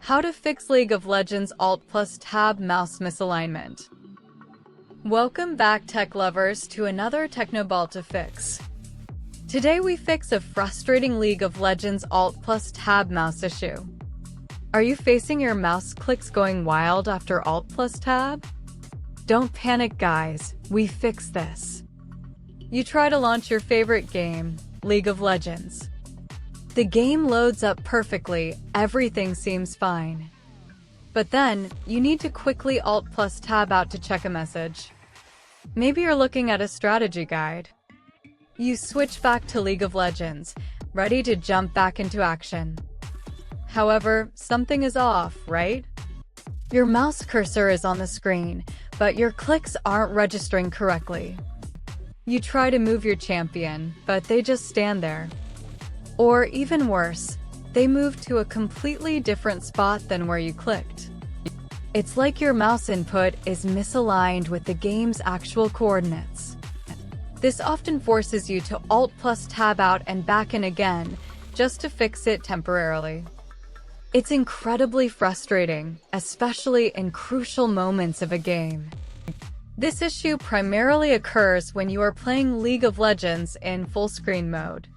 How to fix League of Legends Alt+Tab mouse misalignment. Welcome back, tech lovers, to another Teknobalta fix. Today we fix a frustrating League of Legends Alt+Tab mouse issue. Are you facing your mouse clicks going wild after Alt+Tab? Don't panic, guys, we fix this. You try to launch your favorite game, League of Legends. The game loads up perfectly, everything seems fine. But then, you need to quickly Alt+Tab out to check a message. Maybe you're looking at a strategy guide. You switch back to League of Legends, ready to jump back into action. However, something is off, right? Your mouse cursor is on the screen, but your clicks aren't registering correctly. You try to move your champion, but they just stand there. Or even worse, they move to a completely different spot than where you clicked. It's like your mouse input is misaligned with the game's actual coordinates. This often forces you to Alt+Tab out and back in again, just to fix it temporarily. It's incredibly frustrating, especially in crucial moments of a game. This issue primarily occurs when you are playing League of Legends in full-screen mode.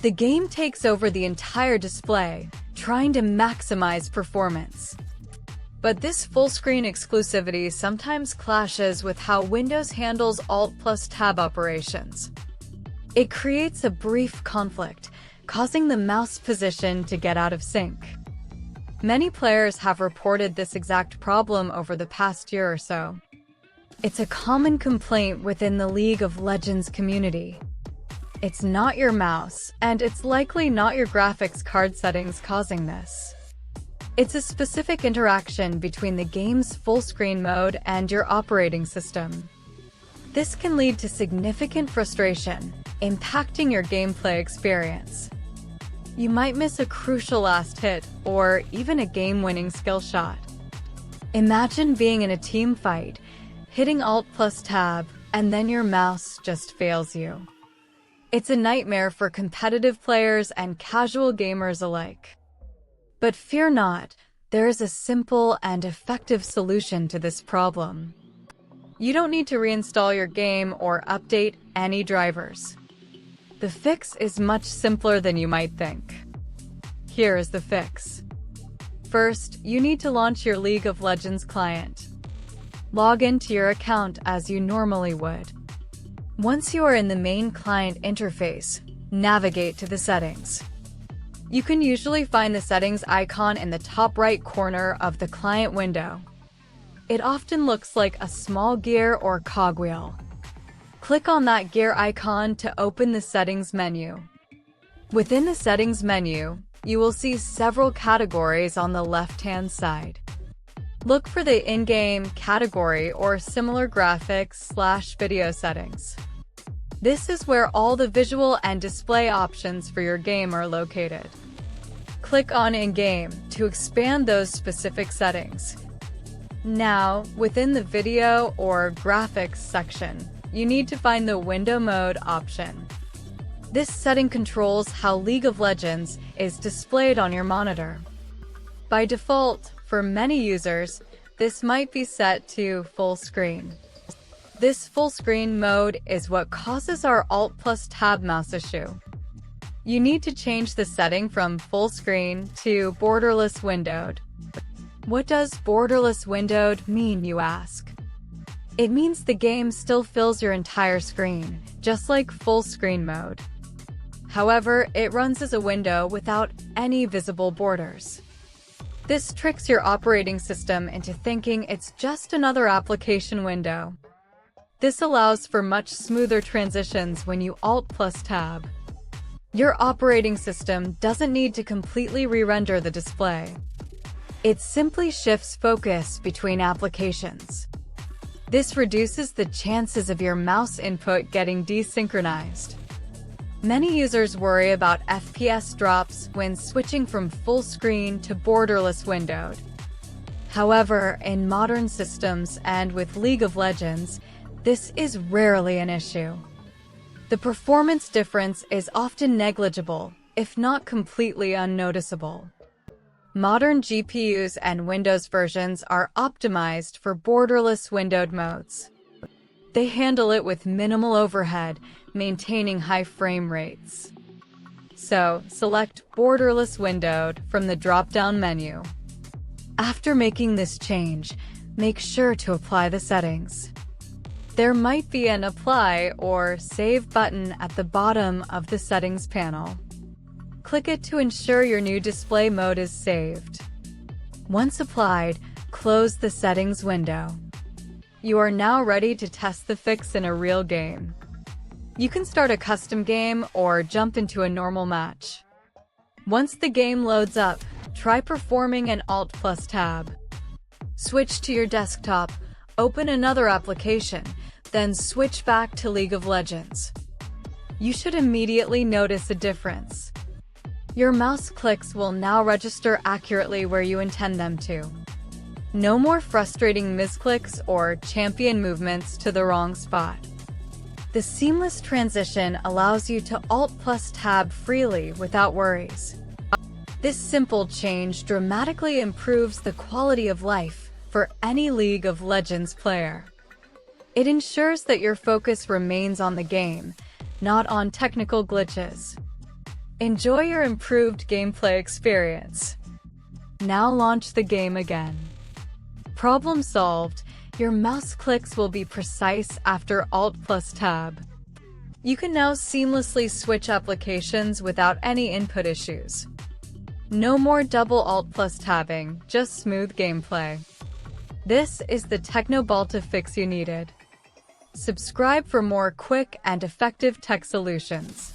The game takes over the entire display, trying to maximize performance. But this full-screen exclusivity sometimes clashes with how Windows handles Alt+Tab operations. It creates a brief conflict, causing the mouse position to get out of sync. Many players have reported this exact problem over the past year or so. It's a common complaint within the League of Legends community. It's not your mouse, and it's likely not your graphics card settings causing this. It's a specific interaction between the game's full-screen mode and your operating system. This can lead to significant frustration, impacting your gameplay experience. You might miss a crucial last hit, or even a game-winning skill shot. Imagine being in a team fight, hitting Alt+Tab, and then your mouse just fails you. It's a nightmare for competitive players and casual gamers alike. But fear not, there is a simple and effective solution to this problem. You don't need to reinstall your game or update any drivers. The fix is much simpler than you might think. Here is the fix. First, you need to launch your League of Legends client. Log into your account as you normally would. Once you are in the main client interface, navigate to the settings. You can usually find the settings icon in the top right corner of the client window. It often looks like a small gear or cogwheel. Click on that gear icon to open the settings menu. Within the settings menu, you will see several categories on the left-hand side. Look for the in-game category or similar graphics/video settings. This is where all the visual and display options for your game are located. Click on In-Game to expand those specific settings. Now, within the video or graphics section, you need to find the Window Mode option. This setting controls how League of Legends is displayed on your monitor. By default, for many users, this might be set to full screen. This full screen mode is what causes our Alt+Tab mouse issue. You need to change the setting from full screen to borderless windowed. What does borderless windowed mean, you ask? It means the game still fills your entire screen, just like full screen mode. However, it runs as a window without any visible borders. This tricks your operating system into thinking it's just another application window. This allows for much smoother transitions when you Alt+Tab. Your operating system doesn't need to completely re-render the display. It simply shifts focus between applications. This reduces the chances of your mouse input getting desynchronized. Many users worry about FPS drops when switching from full screen to borderless windowed. However, in modern systems and with League of Legends, this is rarely an issue. The performance difference is often negligible, if not completely unnoticeable. Modern GPUs and Windows versions are optimized for borderless windowed modes. They handle it with minimal overhead, maintaining high frame rates. So, select Borderless Windowed from the drop-down menu. After making this change, make sure to apply the settings. There might be an Apply or Save button at the bottom of the settings panel. Click it to ensure your new display mode is saved. Once applied, close the settings window. You are now ready to test the fix in a real game. You can start a custom game or jump into a normal match. Once the game loads up, try performing an Alt+Tab. Switch to your desktop, open another application, then switch back to League of Legends. You should immediately notice a difference. Your mouse clicks will now register accurately where you intend them to. No more frustrating misclicks or champion movements to the wrong spot. The seamless transition allows you to Alt+Tab freely without worries. This simple change dramatically improves the quality of life for any League of Legends player. It ensures that your focus remains on the game, not on technical glitches. Enjoy your improved gameplay experience. Now launch the game again. Problem solved. Your mouse clicks will be precise after Alt+Tab. You can now seamlessly switch applications without any input issues. No more double Alt+Tabbing, just smooth gameplay. This is the Teknobalta fix you needed. Subscribe for more quick and effective tech solutions.